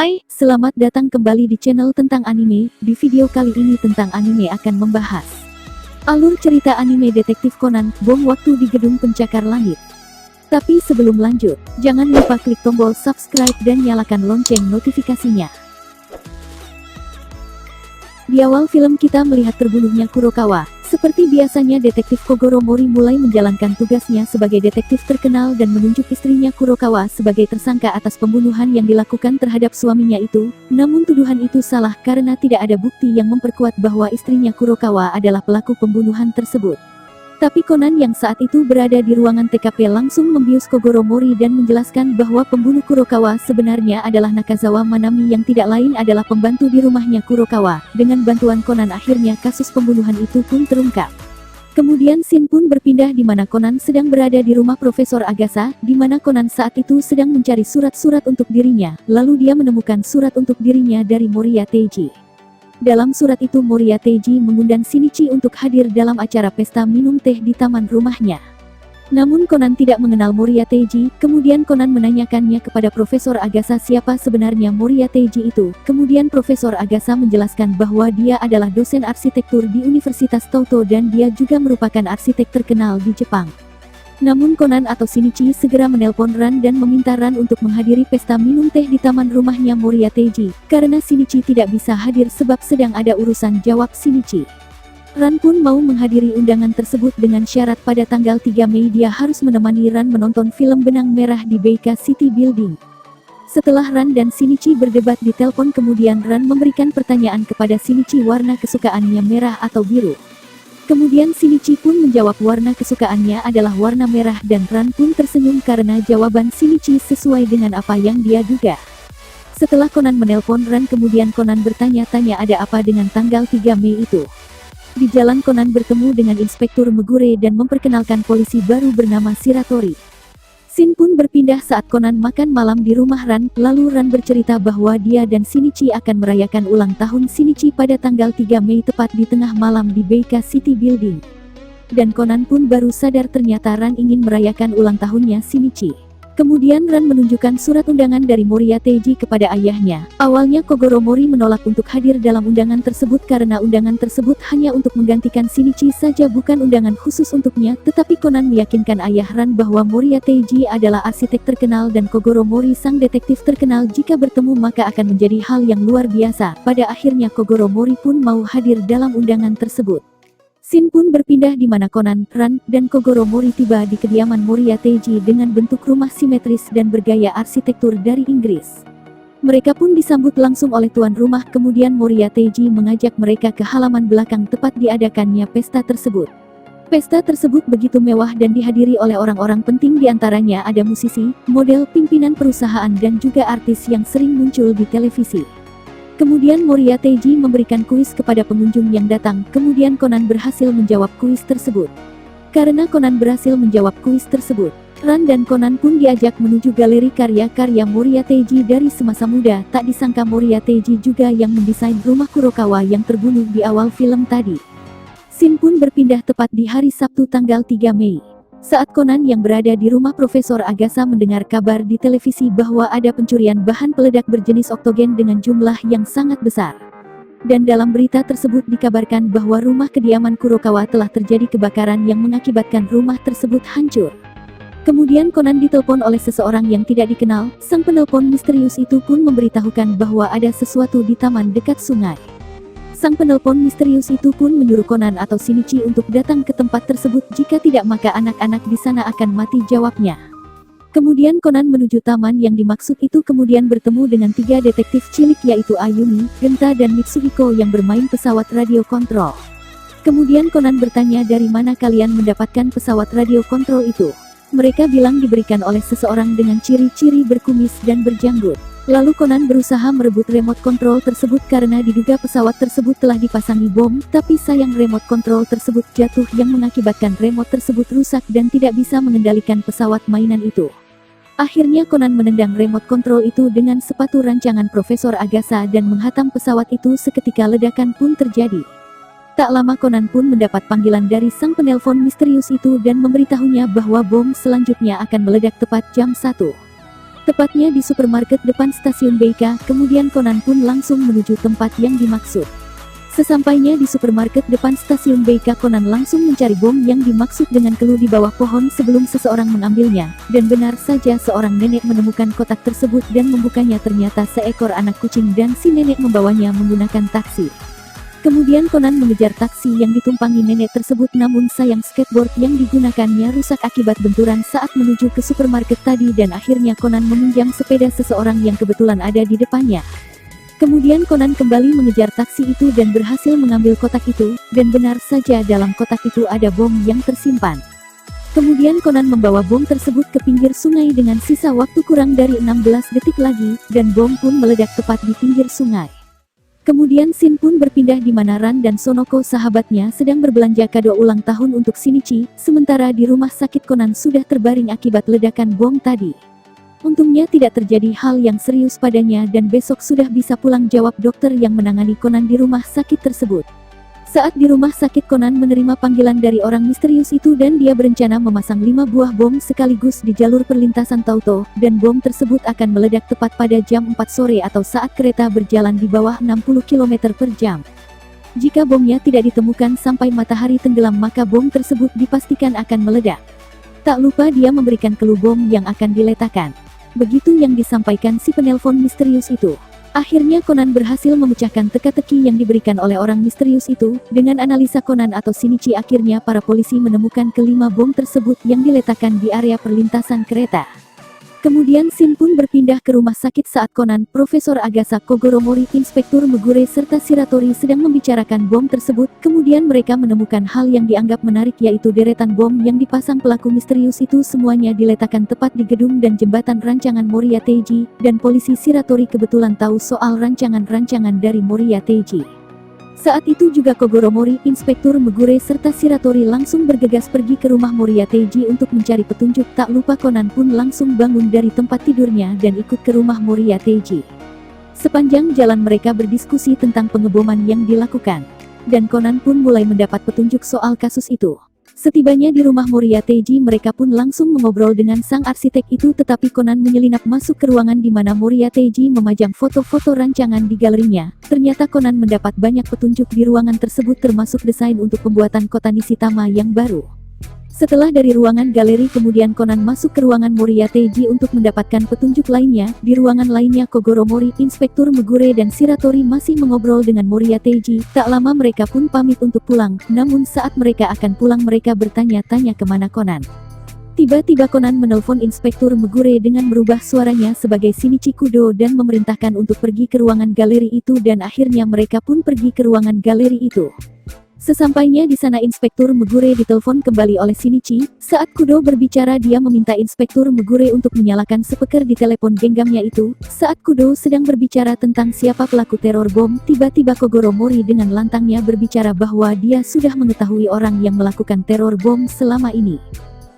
Hai, selamat datang kembali di channel tentang anime. Di video kali ini tentang anime akan membahas alur cerita anime Detektif Conan, Bom Waktu di Gedung Pencakar Langit. Tapi sebelum lanjut, jangan lupa klik tombol subscribe dan nyalakan lonceng notifikasinya. Di awal film kita melihat terbunuhnya Kurokawa. Seperti biasanya detektif Kogoro Mori mulai menjalankan tugasnya sebagai detektif terkenal dan menunjuk istrinya Kurokawa sebagai tersangka atas pembunuhan yang dilakukan terhadap suaminya itu. Namun tuduhan itu salah karena tidak ada bukti yang memperkuat bahwa istrinya Kurokawa adalah pelaku pembunuhan tersebut. Tapi Conan yang saat itu berada di ruangan TKP langsung membius Kogoro Mori dan menjelaskan bahwa pembunuh Kurokawa sebenarnya adalah Nakazawa Manami yang tidak lain adalah pembantu di rumahnya Kurokawa. Dengan bantuan Conan akhirnya kasus pembunuhan itu pun terungkap. Kemudian scene pun berpindah di mana Conan sedang berada di rumah Profesor Agasa, di mana Conan saat itu sedang mencari surat-surat untuk dirinya. Lalu dia menemukan surat untuk dirinya dari Moriya Teiji. Dalam surat itu Moriya Teiji mengundang Shinichi untuk hadir dalam acara pesta minum teh di taman rumahnya. Namun Conan tidak mengenal Moriya Teiji, kemudian Conan menanyakannya kepada Profesor Agasa siapa sebenarnya Moriya Teiji itu. Kemudian Profesor Agasa menjelaskan bahwa dia adalah dosen arsitektur di Universitas Touto dan dia juga merupakan arsitek terkenal di Jepang. Namun Conan atau Shinichi segera menelpon Ran dan meminta Ran untuk menghadiri pesta minum teh di taman rumahnya Moriya Teiji, karena Shinichi tidak bisa hadir sebab sedang ada urusan, jawab Shinichi. Ran pun mau menghadiri undangan tersebut dengan syarat pada tanggal 3 Mei dia harus menemani Ran menonton film Benang Merah di Beika City Building. Setelah Ran dan Shinichi berdebat di telepon, kemudian Ran memberikan pertanyaan kepada Shinichi warna kesukaannya merah atau biru. Kemudian Shinichi pun menjawab warna kesukaannya adalah warna merah dan Ran pun tersenyum karena jawaban Shinichi sesuai dengan apa yang dia duga. Setelah Conan menelpon Ran, kemudian Conan bertanya-tanya ada apa dengan tanggal 3 Mei itu. Di jalan Conan bertemu dengan Inspektur Megure dan memperkenalkan polisi baru bernama Shiratori. Scene pun berpindah saat Conan makan malam di rumah Ran, lalu Ran bercerita bahwa dia dan Shinichi akan merayakan ulang tahun Shinichi pada tanggal 3 Mei tepat di tengah malam di Beika City Building. Dan Conan pun baru sadar ternyata Ran ingin merayakan ulang tahunnya Shinichi. Kemudian Ran menunjukkan surat undangan dari Moriya Teiji kepada ayahnya. Awalnya Kogoro Mori menolak untuk hadir dalam undangan tersebut karena undangan tersebut hanya untuk menggantikan Shinichi saja, bukan undangan khusus untuknya, tetapi Conan meyakinkan ayah Ran bahwa Moriya Teiji adalah arsitek terkenal dan Kogoro Mori sang detektif terkenal, jika bertemu maka akan menjadi hal yang luar biasa. Pada akhirnya Kogoro Mori pun mau hadir dalam undangan tersebut. Scene pun berpindah di mana Conan, Ran, dan Kogoro Mori tiba di kediaman Moriya Teiji dengan bentuk rumah simetris dan bergaya arsitektur dari Inggris. Mereka pun disambut langsung oleh tuan rumah, kemudian Moriya Teiji mengajak mereka ke halaman belakang tepat diadakannya pesta tersebut. Pesta tersebut begitu mewah dan dihadiri oleh orang-orang penting, diantaranya ada musisi, model, pimpinan perusahaan dan juga artis yang sering muncul di televisi. Kemudian Moriya Teiji memberikan kuis kepada pengunjung yang datang, kemudian Conan berhasil menjawab kuis tersebut. Karena Conan berhasil menjawab kuis tersebut, Ran dan Conan pun diajak menuju galeri karya-karya Moriya Teiji dari semasa muda. Tak disangka Moriya Teiji juga yang mendesain rumah Kurokawa yang terbunuh di awal film tadi. Scene pun berpindah tepat di hari Sabtu tanggal 3 Mei. Saat Conan yang berada di rumah Profesor Agasa mendengar kabar di televisi bahwa ada pencurian bahan peledak berjenis oktogen dengan jumlah yang sangat besar. Dan dalam berita tersebut dikabarkan bahwa rumah kediaman Kurokawa telah terjadi kebakaran yang mengakibatkan rumah tersebut hancur. Kemudian Conan ditelepon oleh seseorang yang tidak dikenal. Sang penelpon misterius itu pun memberitahukan bahwa ada sesuatu di taman dekat sungai. Sang penelpon misterius itu pun menyuruh Conan atau Shinichi untuk datang ke tempat tersebut, jika tidak maka anak-anak di sana akan mati, jawabnya. Kemudian Conan menuju taman yang dimaksud itu, kemudian bertemu dengan 3 detektif cilik yaitu Ayumi, Genta dan Mitsuhiko yang bermain pesawat radio kontrol. Kemudian Conan bertanya dari mana kalian mendapatkan pesawat radio kontrol itu. Mereka bilang diberikan oleh seseorang dengan ciri-ciri berkumis dan berjanggut. Lalu Conan berusaha merebut remote control tersebut karena diduga pesawat tersebut telah dipasangi bom, tapi sayang remote control tersebut jatuh yang mengakibatkan remote tersebut rusak dan tidak bisa mengendalikan pesawat mainan itu. Akhirnya Conan menendang remote control itu dengan sepatu rancangan Profesor Agasa dan menghantam pesawat itu, seketika ledakan pun terjadi. Tak lama Conan pun mendapat panggilan dari sang penelpon misterius itu dan memberitahunya bahwa bom selanjutnya akan meledak tepat jam 1. Tepatnya di supermarket depan stasiun Beika, kemudian Conan pun langsung menuju tempat yang dimaksud. Sesampainya di supermarket depan stasiun Beika, Conan langsung mencari bom yang dimaksud dengan clue di bawah pohon sebelum seseorang mengambilnya, dan benar saja seorang nenek menemukan kotak tersebut dan membukanya. Ternyata seekor anak kucing dan si nenek membawanya menggunakan taksi. Kemudian Conan mengejar taksi yang ditumpangi nenek tersebut, namun sayang skateboard yang digunakannya rusak akibat benturan saat menuju ke supermarket tadi, dan akhirnya Conan meminjam sepeda seseorang yang kebetulan ada di depannya. Kemudian Conan kembali mengejar taksi itu dan berhasil mengambil kotak itu, dan benar saja dalam kotak itu ada bom yang tersimpan. Kemudian Conan membawa bom tersebut ke pinggir sungai dengan sisa waktu kurang dari 16 detik lagi, dan bom pun meledak tepat di pinggir sungai. Kemudian scene pun berpindah di mana Ran dan Sonoko sahabatnya sedang berbelanja kado ulang tahun untuk Shinichi, sementara di rumah sakit Conan sudah terbaring akibat ledakan bom tadi. Untungnya tidak terjadi hal yang serius padanya dan besok sudah bisa pulang, jawab dokter yang menangani Conan di rumah sakit tersebut. Saat di rumah sakit, Conan menerima panggilan dari orang misterius itu dan dia berencana memasang 5 buah bom sekaligus di jalur perlintasan Tauto, dan bom tersebut akan meledak tepat pada jam 4 sore atau saat kereta berjalan di bawah 60 km per jam. Jika bomnya tidak ditemukan sampai matahari tenggelam, maka bom tersebut dipastikan akan meledak. Tak lupa dia memberikan clue bom yang akan diletakkan. Begitu yang disampaikan si penelpon misterius itu. Akhirnya Conan berhasil memecahkan teka-teki yang diberikan oleh orang misterius itu. Dengan analisa Conan atau Shinichi, akhirnya para polisi menemukan kelima bom tersebut yang diletakkan di area perlintasan kereta. Kemudian scene pun berpindah ke rumah sakit saat Conan, Profesor Agasa Kogoromori, Inspektur Megure serta Shiratori sedang membicarakan bom tersebut. Kemudian mereka menemukan hal yang dianggap menarik, yaitu deretan bom yang dipasang pelaku misterius itu semuanya diletakkan tepat di gedung dan jembatan rancangan Moriya Teiji, dan polisi Shiratori kebetulan tahu soal rancangan-rancangan dari Moriya Teiji. Saat itu juga Kogoromori, Inspektur Megure serta Shiratori langsung bergegas pergi ke rumah Moriya Teiji untuk mencari petunjuk. Tak lupa Conan pun langsung bangun dari tempat tidurnya dan ikut ke rumah Moriya Teiji. Sepanjang jalan mereka berdiskusi tentang pengeboman yang dilakukan, dan Conan pun mulai mendapat petunjuk soal kasus itu. Setibanya di rumah Moriya Teiji, mereka pun langsung mengobrol dengan sang arsitek itu, tetapi Conan menyelinap masuk ke ruangan di mana Moriya Teiji memajang foto-foto rancangan di galerinya. Ternyata Conan mendapat banyak petunjuk di ruangan tersebut, termasuk desain untuk pembuatan kota Nishitama yang baru. Setelah dari ruangan galeri, kemudian Conan masuk ke ruangan Moriya Teiji untuk mendapatkan petunjuk lainnya. Di ruangan lainnya, Kogoromori, Inspektur Megure dan Shiratori masih mengobrol dengan Moriya Teiji. Tak lama mereka pun pamit untuk pulang, namun saat mereka akan pulang mereka bertanya-tanya kemana Conan. Tiba-tiba Conan menelpon Inspektur Megure dengan merubah suaranya sebagai Shinichi Kudo dan memerintahkan untuk pergi ke ruangan galeri itu, dan akhirnya mereka pun pergi ke ruangan galeri itu. Sesampainya di sana, Inspektur Megure ditelepon kembali oleh Shinichi. Saat Kudo berbicara, dia meminta Inspektur Megure untuk menyalakan speaker di telepon genggamnya itu. Saat Kudo sedang berbicara tentang siapa pelaku teror bom, tiba-tiba Kogoromori dengan lantangnya berbicara bahwa dia sudah mengetahui orang yang melakukan teror bom selama ini.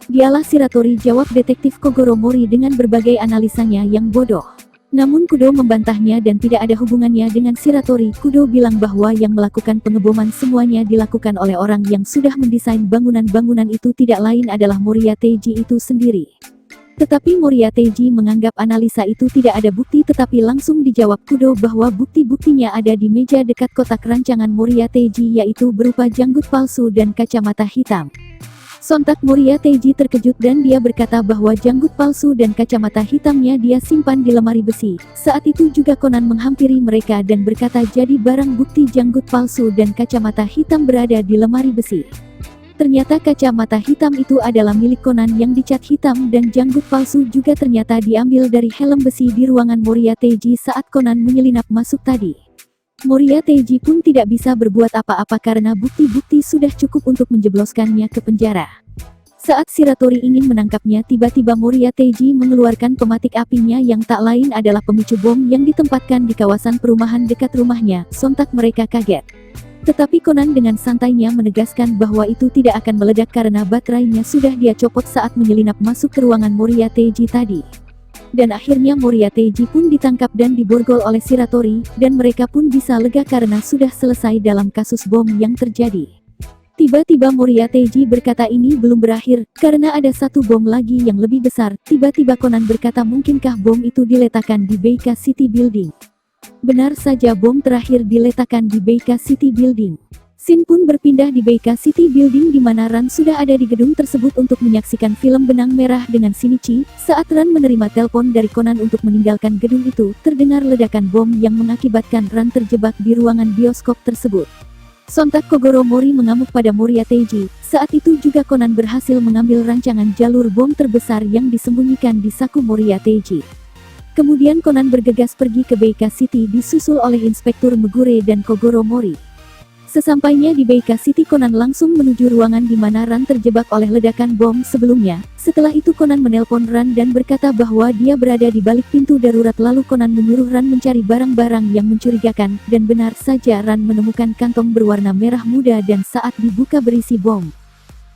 Dialah Shiratori, jawab detektif Kogoromori dengan berbagai analisanya yang bodoh. Namun Kudo membantahnya dan tidak ada hubungannya dengan Shiratori. Kudo bilang bahwa yang melakukan pengeboman semuanya dilakukan oleh orang yang sudah mendesain bangunan-bangunan itu, tidak lain adalah Moriya Teiji itu sendiri. Tetapi Moriya Teiji menganggap analisa itu tidak ada bukti, tetapi langsung dijawab Kudo bahwa bukti-buktinya ada di meja dekat kotak rancangan Moriya Teiji, yaitu berupa janggut palsu dan kacamata hitam. Sontak Moriya Teiji terkejut dan dia berkata bahwa janggut palsu dan kacamata hitamnya dia simpan di lemari besi. Saat itu juga Conan menghampiri mereka dan berkata jadi barang bukti janggut palsu dan kacamata hitam berada di lemari besi. Ternyata kacamata hitam itu adalah milik Conan yang dicat hitam, dan janggut palsu juga ternyata diambil dari helm besi di ruangan Moriya Teiji saat Conan menyelinap masuk tadi. Moriya Teiji pun tidak bisa berbuat apa-apa karena bukti-bukti sudah cukup untuk menjebloskannya ke penjara. Saat Shiratori ingin menangkapnya, tiba-tiba Moriya Teiji mengeluarkan pematik apinya yang tak lain adalah pemicu bom yang ditempatkan di kawasan perumahan dekat rumahnya. Sontak mereka kaget. Tetapi Conan dengan santainya menegaskan bahwa itu tidak akan meledak karena baterainya sudah dia copot saat menyelinap masuk ke ruangan Moriya Teiji tadi. Dan akhirnya Moriya Teiji pun ditangkap dan diborgol oleh Shiratori, dan mereka pun bisa lega karena sudah selesai dalam kasus bom yang terjadi. Tiba-tiba Moria Teiji berkata ini belum berakhir, karena ada satu bom lagi yang lebih besar. Tiba-tiba Conan berkata mungkinkah bom itu diletakkan di Beika City Building. Benar saja, bom terakhir diletakkan di Beika City Building. Scene pun berpindah di Beika City Building di mana Ran sudah ada di gedung tersebut untuk menyaksikan film Benang Merah dengan Shinichi. Saat Ran menerima telepon dari Conan untuk meninggalkan gedung itu, terdengar ledakan bom yang mengakibatkan Ran terjebak di ruangan bioskop tersebut. Sontak Kogoro Mori mengamuk pada Moria Teiji. Saat itu juga Conan berhasil mengambil rancangan jalur bom terbesar yang disembunyikan di saku Moria Teiji. Kemudian Conan bergegas pergi ke Beika City disusul oleh Inspektur Megure dan Kogoro Mori. Sesampainya di Beika City, Conan langsung menuju ruangan di mana Ran terjebak oleh ledakan bom sebelumnya. Setelah itu Conan menelpon Ran dan berkata bahwa dia berada di balik pintu darurat. Lalu Conan menyuruh Ran mencari barang-barang yang mencurigakan, dan benar saja Ran menemukan kantong berwarna merah muda dan saat dibuka berisi bom.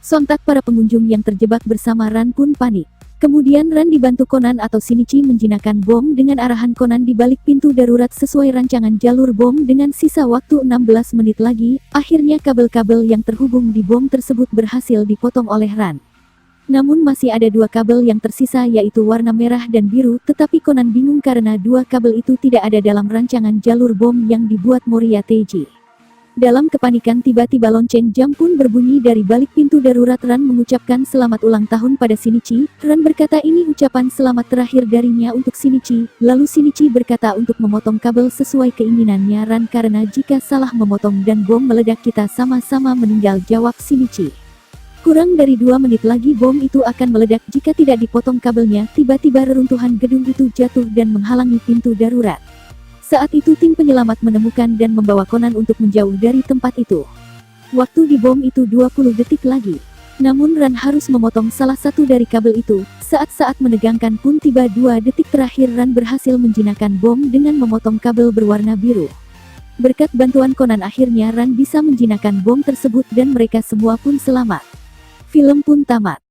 Sontak para pengunjung yang terjebak bersama Ran pun panik. Kemudian Ran dibantu Conan atau Shinichi menjinakkan bom dengan arahan Conan di balik pintu darurat sesuai rancangan jalur bom dengan sisa waktu 16 menit lagi. Akhirnya kabel-kabel yang terhubung di bom tersebut berhasil dipotong oleh Ran. Namun masih ada dua kabel yang tersisa yaitu warna merah dan biru, tetapi Conan bingung karena dua kabel itu tidak ada dalam rancangan jalur bom yang dibuat Moria Teiji. Dalam kepanikan tiba-tiba lonceng jam pun berbunyi dari balik pintu darurat. Ran mengucapkan selamat ulang tahun pada Shinichi. Ran berkata ini ucapan selamat terakhir darinya untuk Shinichi. Lalu Shinichi berkata untuk memotong kabel sesuai keinginannya Ran karena jika salah memotong dan bom meledak kita sama-sama meninggal, jawab Shinichi. Kurang dari 2 menit lagi bom itu akan meledak jika tidak dipotong kabelnya. Tiba-tiba reruntuhan gedung itu jatuh dan menghalangi pintu darurat. Saat itu tim penyelamat menemukan dan membawa Conan untuk menjauh dari tempat itu. Waktu di bom itu 20 detik lagi. Namun Ran harus memotong salah satu dari kabel itu. Saat-saat menegangkan pun tiba 2 detik terakhir Ran berhasil menjinakkan bom dengan memotong kabel berwarna biru. Berkat bantuan Conan akhirnya Ran bisa menjinakkan bom tersebut dan mereka semua pun selamat. Film pun tamat.